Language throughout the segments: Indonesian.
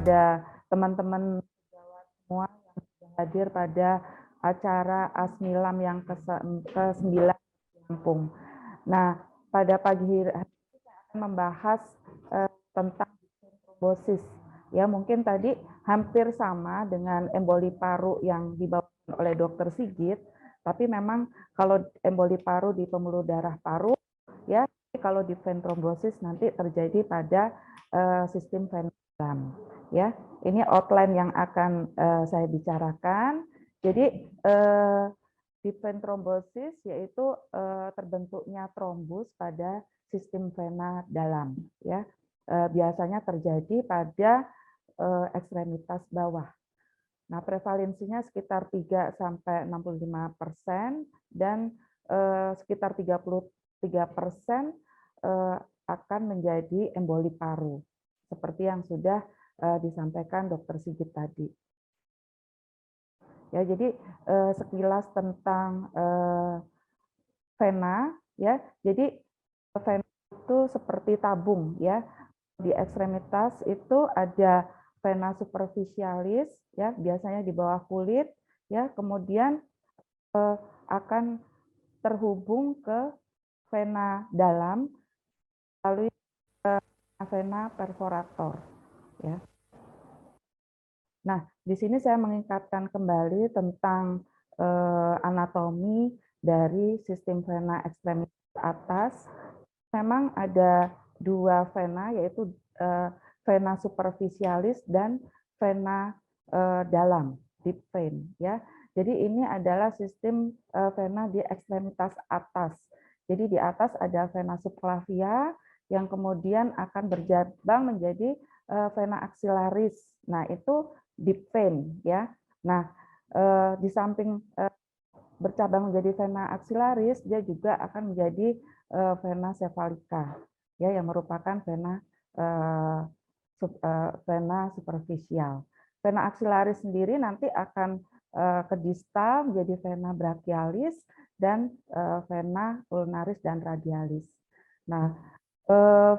kepada teman-teman semua yang sudah hadir pada acara Asmilam yang ke-9 Lampung. Nah, pada pagi hari ini saya akan membahas tentang trombosis. Ya, mungkin tadi hampir sama dengan emboli paru yang dibawakan oleh Dr. Sigit, tapi memang kalau emboli paru di pembuluh darah paru, ya, kalau di vein trombosis nanti terjadi pada sistem vein dalam. Ya, ini outline yang akan saya bicarakan. Jadi di vein trombosis yaitu terbentuknya trombus pada sistem vena dalam. Ya, biasanya terjadi pada ekstremitas bawah. Nah, prevalensinya sekitar 3-65% dan sekitar 33% akan menjadi emboli paru, seperti yang sudah disampaikan Dr. Sigit tadi. Ya, jadi sekilas tentang vena, ya. Jadi vena itu seperti tabung, ya. Di ekstremitas itu ada vena superficialis, ya, biasanya di bawah kulit, ya, kemudian akan terhubung ke vena dalam melalui vena perforator, ya. Nah, di sini saya mengingatkan kembali tentang anatomi dari sistem vena ekstremitas atas. Memang ada dua vena, yaitu vena superficialis dan vena dalam, deep vein, ya. Jadi ini adalah sistem vena di ekstremitas atas. Jadi di atas ada vena subclavia yang kemudian akan berjabang menjadi vena axillaris. Nah, itu deep vein, ya. Nah, di samping bercabang menjadi vena axillaris, dia juga akan menjadi vena cephalica, ya, yang merupakan vena vena superficial. Vena axillaris sendiri nanti akan ke distal menjadi vena brachialis dan vena ulnaris dan radialis. Nah,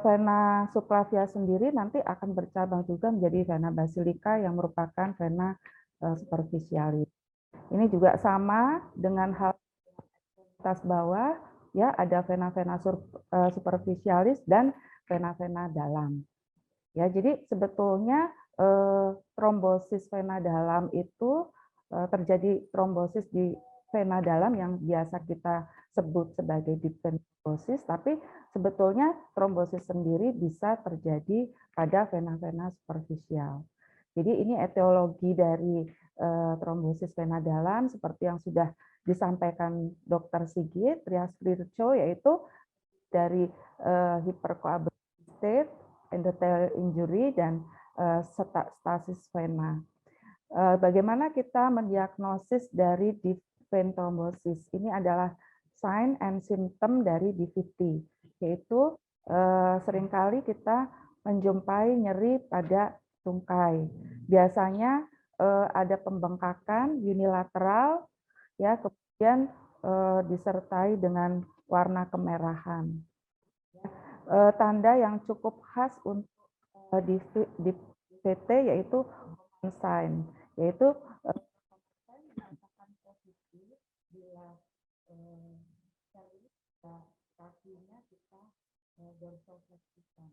vena subclavia sendiri nanti akan bercabang juga menjadi vena basilica yang merupakan vena superficialis. Ini juga sama dengan hal atas bawah, ya, ada vena-vena superficialis dan vena-vena dalam. Ya, jadi sebetulnya trombosis vena dalam itu terjadi trombosis di vena dalam yang biasa kita sebut sebagai deep vein trombosis, tapi sebetulnya trombosis sendiri bisa terjadi pada vena-vena superficial. Jadi ini etiologi dari trombosis vena dalam seperti yang sudah disampaikan Dr. Sigit, Rias Virchow, yaitu dari hypercoagulation state, endothelial injury, dan stasis vena. Bagaimana kita mendiagnosis dari deep vein thrombosis? Ini adalah sign and symptom dari DVT, yaitu seringkali kita menjumpai nyeri pada tungkai. Biasanya ada pembengkakan unilateral, ya, kemudian disertai dengan warna kemerahan. Tanda yang cukup khas untuk di VT yaitu sign, yaitu positif bila kakinya kita dorsofleksikan.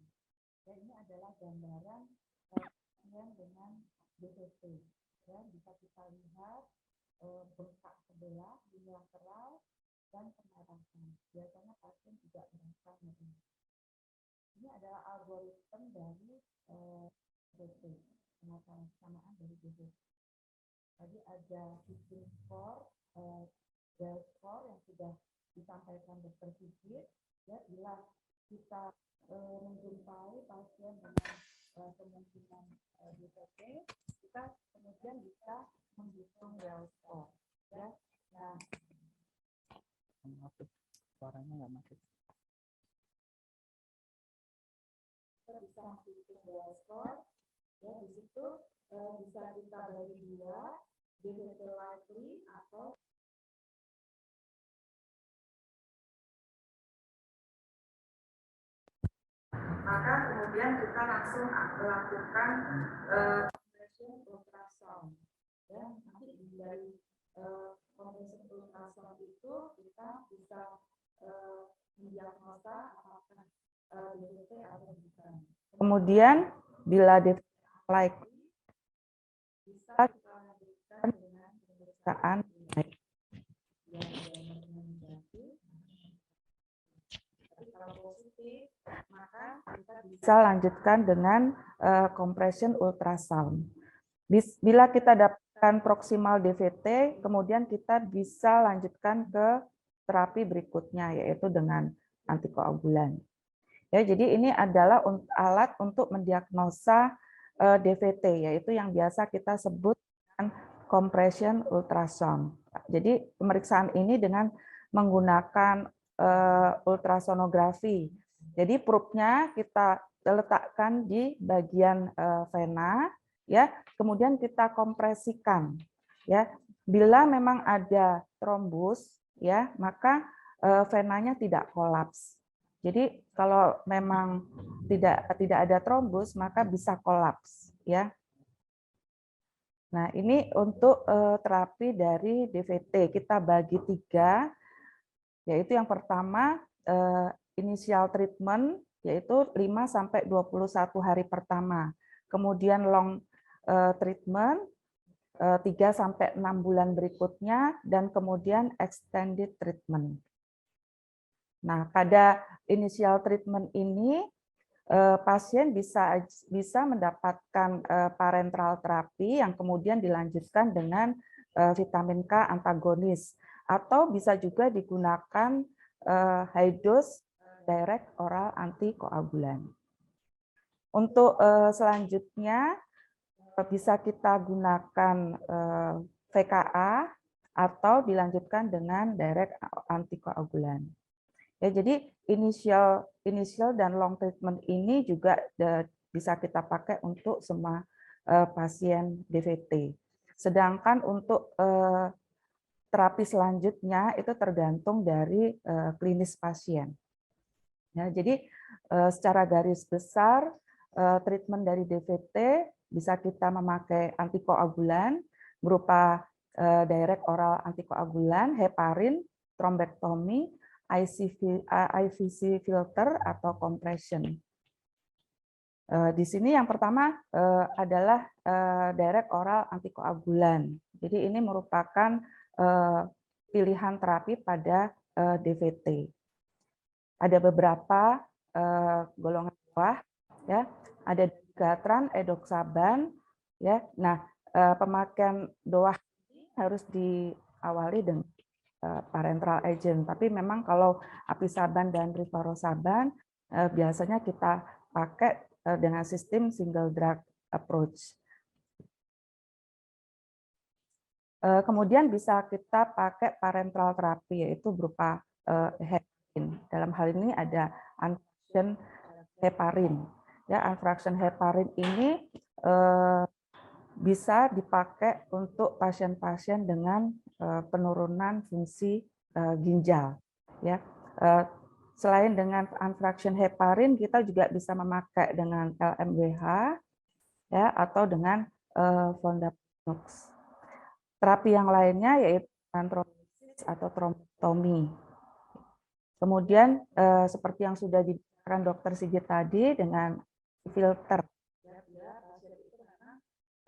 Ya, ini adalah gambaran pasien dengan DVT. Ya, bisa kita lihat bengkak sebelah, unilateral, dan kemerahan. Biasanya pasien juga merasa nyeri. Ini adalah algoritma dari DVT, penamaan dari DVT. Tadi ada sistem skor, skor yang sudah disampaikan Dr. Sigit. Ya, bila kita menjumpai pasien dengan kemungkinan DVT, kita kemudian bisa menghitung well score. Ya, nah, suaranya nggak masuk. Kita bisa menghitung well score. Ya, di situ bisa kita bagi dua, DVT likely atau maka kemudian kita langsung melakukan compression ultrasound. Ya, nanti dari compression ultrasound itu kita bisa mendiagnosa apakah DVT atau bukan. Kemudian bila DVT likely bisa kita lanjutkan dengan pemeriksaan kalau positif, maka kita bisa lanjutkan dengan compression ultrasound. Bila kita dapatkan proximal DVT, kemudian kita bisa lanjutkan ke terapi berikutnya, yaitu dengan antikoagulan. Ya, jadi ini adalah alat untuk mendiagnosa DVT, yaitu yang biasa kita sebut dengan compression ultrasound. Jadi pemeriksaan ini dengan menggunakan ultrasonografi. Jadi probe-nya kita letakkan di bagian vena, ya, kemudian kita kompresikan. Ya, bila memang ada trombus, ya, maka venanya tidak kolaps. Jadi kalau memang tidak ada trombus, maka bisa kolaps, ya. Nah, ini untuk terapi dari DVT kita bagi 3, yaitu yang pertama initial treatment, yaitu 5-21 hari pertama. Kemudian long treatment 3-6 bulan berikutnya, dan kemudian extended treatment. Nah, pada initial treatment ini pasien bisa mendapatkan parenteral terapi yang kemudian dilanjutkan dengan vitamin K antagonis, atau bisa juga digunakan high dose direct oral antikoagulan. Untuk selanjutnya bisa kita gunakan VKA atau dilanjutkan dengan direct antikoagulan. Ya, jadi initial dan long treatment ini juga bisa kita pakai untuk semua pasien DVT. Sedangkan untuk terapi selanjutnya itu tergantung dari klinis pasien. Ya, jadi secara garis besar treatment dari DVT bisa kita memakai antikoagulan berupa direct oral antikoagulan, heparin, trombektomi, IVC filter atau compression. Di sini yang pertama adalah direct oral antikoagulan. Jadi ini merupakan pilihan terapi pada DVT. Ada beberapa golongan bawah, ya. Ada dagatran, edoxaban, ya. Nah, pemakaian DOAH harus diawali dengan parenteral agent, tapi memang kalau apisaban dan rivarosaban biasanya kita pakai dengan sistem single drug approach. Kemudian bisa kita pakai parenteral terapi, yaitu berupa heparin. Dalam hal ini ada unfraction heparin. Ya, unfraction heparin ini bisa dipakai untuk pasien-pasien dengan penurunan fungsi ginjal. Ya, selain dengan unfraction heparin, kita juga bisa memakai dengan LMWH, ya, atau dengan fondapinox. Terapi yang lainnya yaitu trombosis atau trombektomi. Kemudian seperti yang sudah dibicarakan Dr. Sigit tadi dengan filter.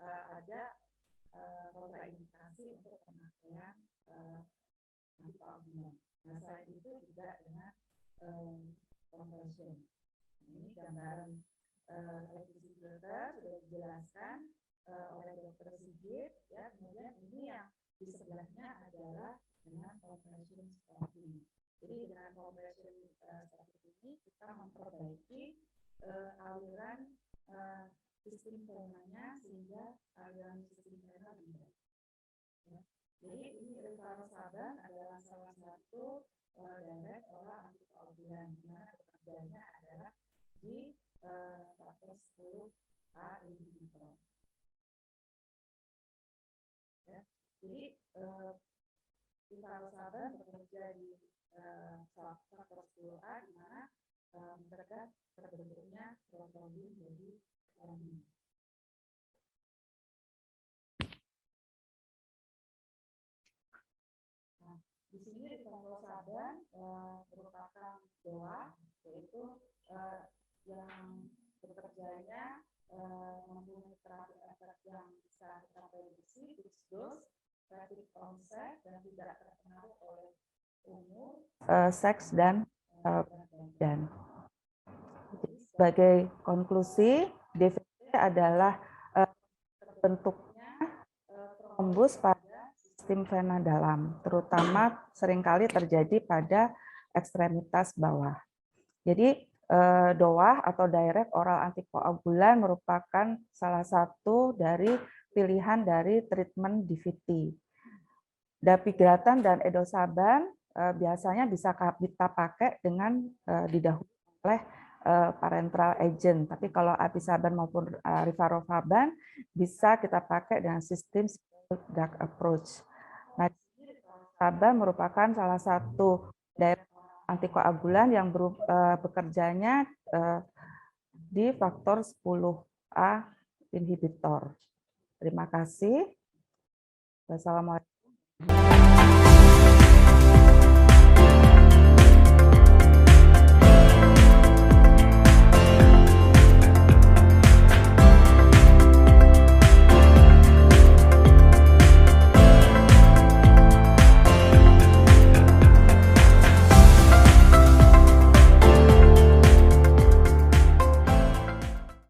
Ada kontraindikasi untuk pemakaian antikoagulan. Nah, selain itu juga dengan compression. Ini gambaran IVC filter sudah dijelaskan oleh Dr. Sigit. Ya, kemudian ini yang di sebelahnya adalah dengan compression seperti ini. Jadi dengan compression seperti ini kita memperbaiki aliran sistem venanya sehingga aliran sistem vena tidak. Ya. Jadi ini rivarosaban adalah salah satu direct oral antikoagulan, di mana pekerjaannya adalah di faktor 10A inhibitor. Ya. Jadi rivarosaban bekerja di faktor 10A, di mana mencegah terbentuknya trombin jadi di sini rivaroxaban merupakan DOA, yaitu yang bekerjanya mempunyai terapi efek yang bisa kita prediksi, fixed dose, rapid onset, dan tidak terpengaruh oleh umur, seks, dan badan. Sebagai konklusi, DVT adalah terbentuknya trombus pada sistem vena dalam, terutama seringkali terjadi pada ekstremitas bawah. Jadi DOA atau direct oral antikoagulan merupakan salah satu dari pilihan dari treatment DVT. Dapigratan dan edosaban biasanya bisa kita pakai dengan didahului oleh parenteral agent. Tapi kalau apisaban maupun rivaroxaban bisa kita pakai dengan sistem drug approach. Nah, rivaroxaban merupakan salah satu direct antikoagulan yang bekerjanya di faktor 10A inhibitor. Terima kasih. Wassalamualaikum.